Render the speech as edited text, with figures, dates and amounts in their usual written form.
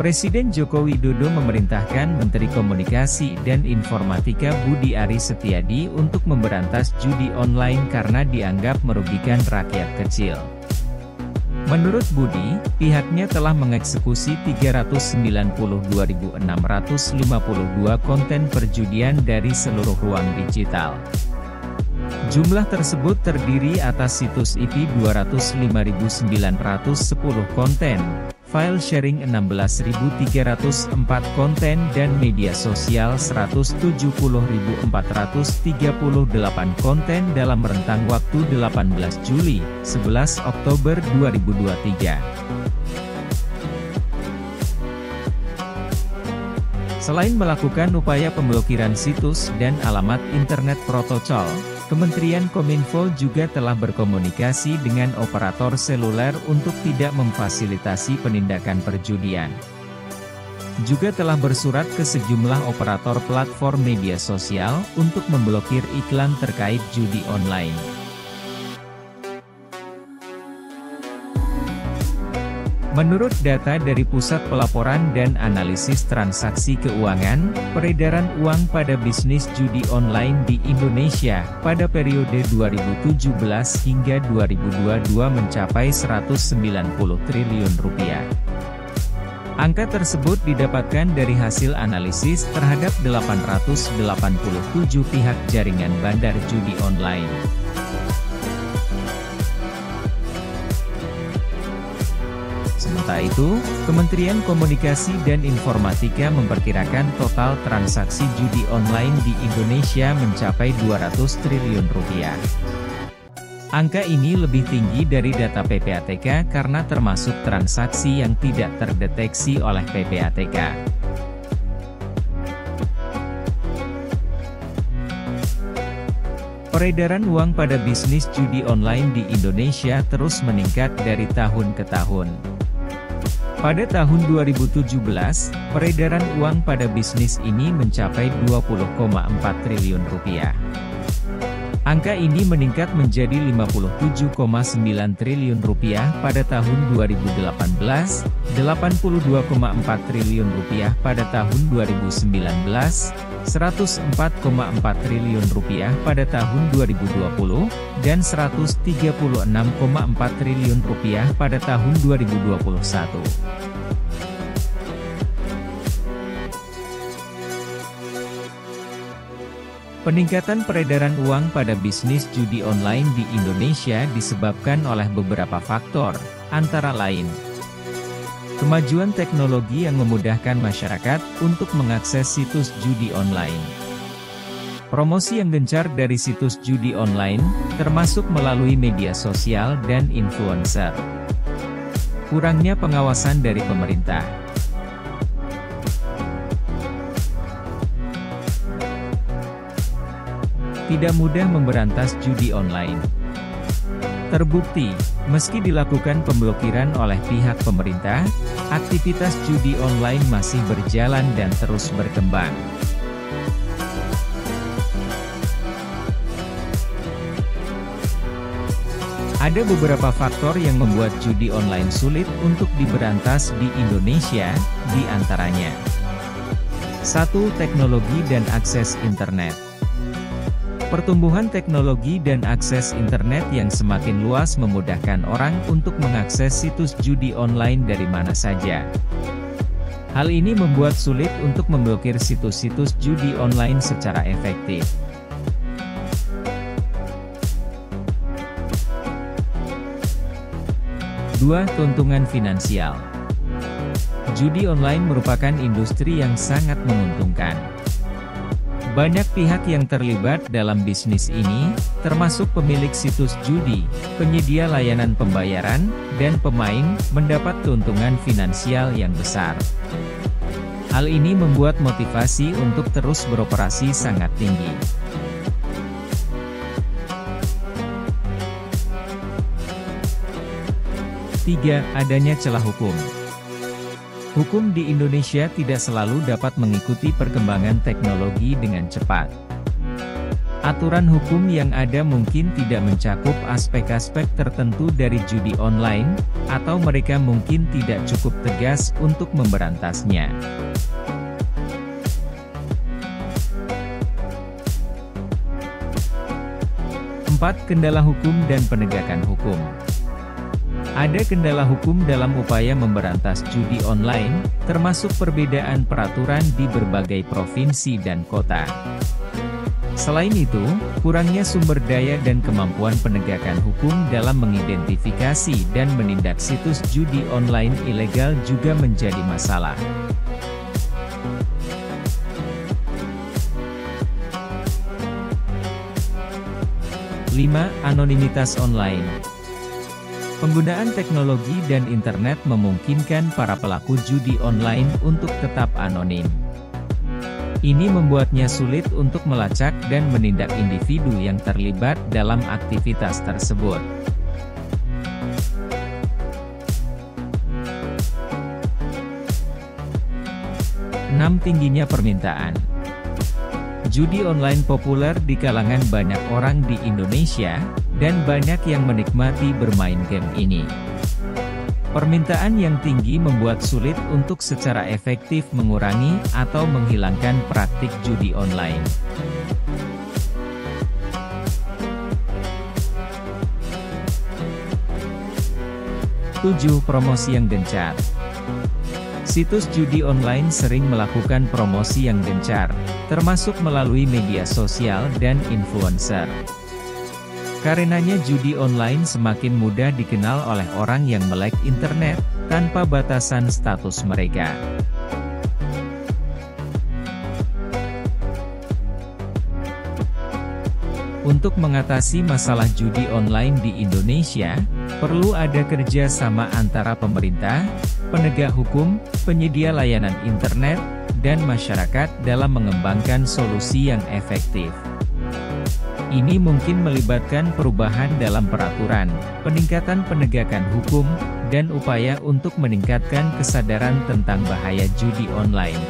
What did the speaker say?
Presiden Joko Widodo memerintahkan Menteri Komunikasi dan Informatika Budi Aris Setiadi untuk memberantas judi online karena dianggap merugikan rakyat kecil. Menurut Budi, pihaknya telah mengeksekusi 392.652 konten perjudian dari seluruh ruang digital. Jumlah tersebut terdiri atas situs IP 205.910 konten, file sharing 16.304 konten dan media sosial 170.438 konten dalam rentang waktu 18 Juli, 11 Oktober 2023. Selain melakukan upaya pemblokiran situs dan alamat internet protocol, Kementerian Kominfo juga telah berkomunikasi dengan operator seluler untuk tidak memfasilitasi penindakan perjudian. Juga telah bersurat ke sejumlah operator platform media sosial untuk memblokir iklan terkait judi online. Menurut data dari Pusat Pelaporan dan Analisis Transaksi Keuangan, peredaran uang pada bisnis judi online di Indonesia pada periode 2017 hingga 2022 mencapai 190 triliun rupiah. Angka tersebut didapatkan dari hasil analisis terhadap 887 pihak jaringan bandar judi online. Sementara itu, Kementerian Komunikasi dan Informatika memperkirakan total transaksi judi online di Indonesia mencapai 200 triliun rupiah. Angka ini lebih tinggi dari data PPATK karena termasuk transaksi yang tidak terdeteksi oleh PPATK. Peredaran uang pada bisnis judi online di Indonesia terus meningkat dari tahun ke tahun. Pada tahun 2017, peredaran uang pada bisnis ini mencapai 20,4 triliun rupiah. Angka ini meningkat menjadi 57,9 triliun rupiah pada tahun 2018, 82,4 triliun rupiah pada tahun 2019, 104,4 triliun rupiah pada tahun 2020, dan 136,4 triliun rupiah pada tahun 2021. Peningkatan peredaran uang pada bisnis judi online di Indonesia disebabkan oleh beberapa faktor, antara lain kemajuan teknologi yang memudahkan masyarakat untuk mengakses situs judi online. Promosi yang gencar dari situs judi online, termasuk melalui media sosial dan influencer. Kurangnya pengawasan dari pemerintah. Tidak mudah memberantas judi online. Terbukti, meski dilakukan pemblokiran oleh pihak pemerintah, aktivitas judi online masih berjalan dan terus berkembang. Ada beberapa faktor yang membuat judi online sulit untuk diberantas di Indonesia, di antaranya 1. Teknologi dan akses internet. Pertumbuhan teknologi dan akses internet yang semakin luas memudahkan orang untuk mengakses situs judi online dari mana saja. Hal ini membuat sulit untuk memblokir situs-situs judi online secara efektif. 2. Keuntungan finansial. Judi online merupakan industri yang sangat menguntungkan. Banyak pihak yang terlibat dalam bisnis ini, termasuk pemilik situs judi, penyedia layanan pembayaran, dan pemain, mendapat keuntungan finansial yang besar. Hal ini membuat motivasi untuk terus beroperasi sangat tinggi. 3. Adanya celah hukum. Hukum di Indonesia tidak selalu dapat mengikuti perkembangan teknologi dengan cepat. Aturan hukum yang ada mungkin tidak mencakup aspek-aspek tertentu dari judi online, atau mereka mungkin tidak cukup tegas untuk memberantasnya. 4. Kendala hukum dan penegakan hukum. Ada kendala hukum dalam upaya memberantas judi online, termasuk perbedaan peraturan di berbagai provinsi dan kota. Selain itu, kurangnya sumber daya dan kemampuan penegakan hukum dalam mengidentifikasi dan menindak situs judi online ilegal juga menjadi masalah. Lima, anonimitas online. Penggunaan teknologi dan internet memungkinkan para pelaku judi online untuk tetap anonim. Ini membuatnya sulit untuk melacak dan menindak individu yang terlibat dalam aktivitas tersebut. 6. Tingginya permintaan. Judi online populer di kalangan banyak orang di Indonesia, dan banyak yang menikmati bermain game ini. Permintaan yang tinggi membuat sulit untuk secara efektif mengurangi atau menghilangkan praktik judi online. Tujuh, promosi yang gencar. Situs judi online sering melakukan promosi yang gencar, termasuk melalui media sosial dan influencer. Karenanya judi online semakin mudah dikenal oleh orang yang melek internet, tanpa batasan status mereka. Untuk mengatasi masalah judi online di Indonesia, perlu ada kerja sama antara pemerintah, penegak hukum, penyedia layanan internet, dan masyarakat dalam mengembangkan solusi yang efektif. Ini mungkin melibatkan perubahan dalam peraturan, peningkatan penegakan hukum, dan upaya untuk meningkatkan kesadaran tentang bahaya judi online.